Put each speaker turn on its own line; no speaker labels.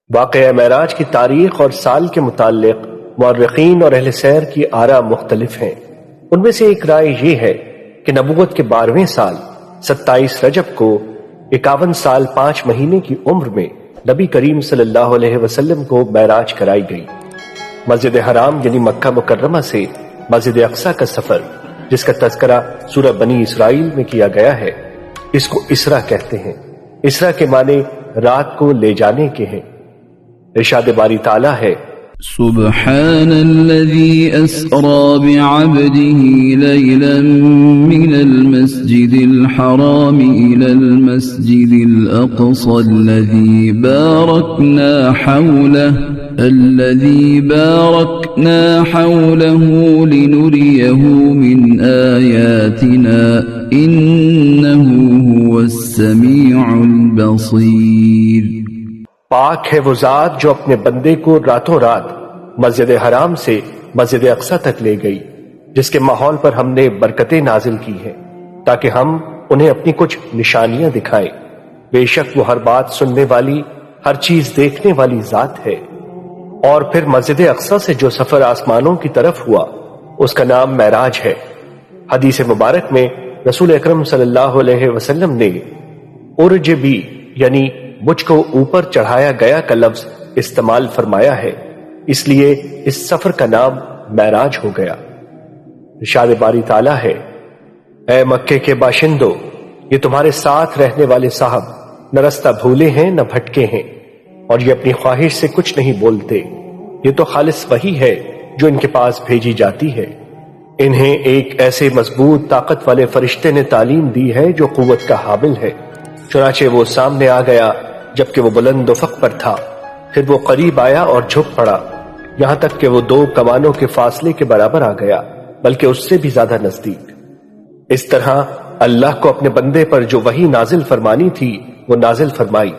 واقعہ معراج کی تاریخ اور سال کے متعلق مورخین اور اہل سیر کی آراء مختلف ہیں۔ ان میں سے ایک رائے یہ ہے کہ نبوت کے 12ویں سال 27 رجب کو 51 سال 5 مہینے کی عمر میں نبی کریم صلی اللہ علیہ وسلم کو معراج کرائی گئی۔ مسجد حرام یعنی مکہ مکرمہ سے مسجد اقصی کا سفر، جس کا تذکرہ سورہ بنی اسرائیل میں کیا گیا ہے، اس کو اسرا کہتے ہیں۔ اسرا کے معنی رات کو لے جانے کے ہیں۔ ارشاد باری تعالیٰ ہے،
سبحان الذي أسرى بعبده ليلا من المسجد الحرام إلى المسجد الأقصى الذي باركنا حوله لنريه من آياتنا إنه هو السميع البصير۔
پاک ہے وہ ذات جو اپنے بندے کو راتوں رات مسجد حرام سے مسجد اقصی تک لے گئی، جس کے ماحول پر ہم نے برکتیں نازل کی ہیں تاکہ ہم انہیں اپنی کچھ نشانیاں دکھائیں۔ بے شک وہ ہر بات سننے والی، ہر چیز دیکھنے والی ذات ہے۔ اور پھر مسجد اقصی سے جو سفر آسمانوں کی طرف ہوا، اس کا نام معراج ہے۔ حدیث مبارک میں رسول اکرم صلی اللہ علیہ وسلم نے عرج بی یعنی مجھ کو اوپر چڑھایا گیا کا لفظ استعمال فرمایا ہے، اس لیے اس سفر کا نام معراج ہو گیا۔ ارشاد باری تعالیٰ ہے، اے مکے کے باشندو، یہ تمہارے ساتھ رہنے والے صاحب نہ رستہ بھولے ہیں نہ بھٹکے ہیں، اور یہ اپنی خواہش سے کچھ نہیں بولتے۔ یہ تو خالص وحی ہے جو ان کے پاس بھیجی جاتی ہے۔ انہیں ایک ایسے مضبوط طاقت والے فرشتے نے تعلیم دی ہے جو قوت کا حامل ہے۔ چنانچہ وہ سامنے آ گیا جبکہ وہ بلند افق پر تھا، پھر وہ قریب آیا اور جھک پڑا، یہاں تک کہ وہ 2 کمانوں کے فاصلے کے برابر آ گیا، بلکہ اس سے بھی زیادہ نزدیک۔ اس طرح اللہ کو اپنے بندے پر جو وحی نازل فرمانی تھی وہ نازل فرمائی۔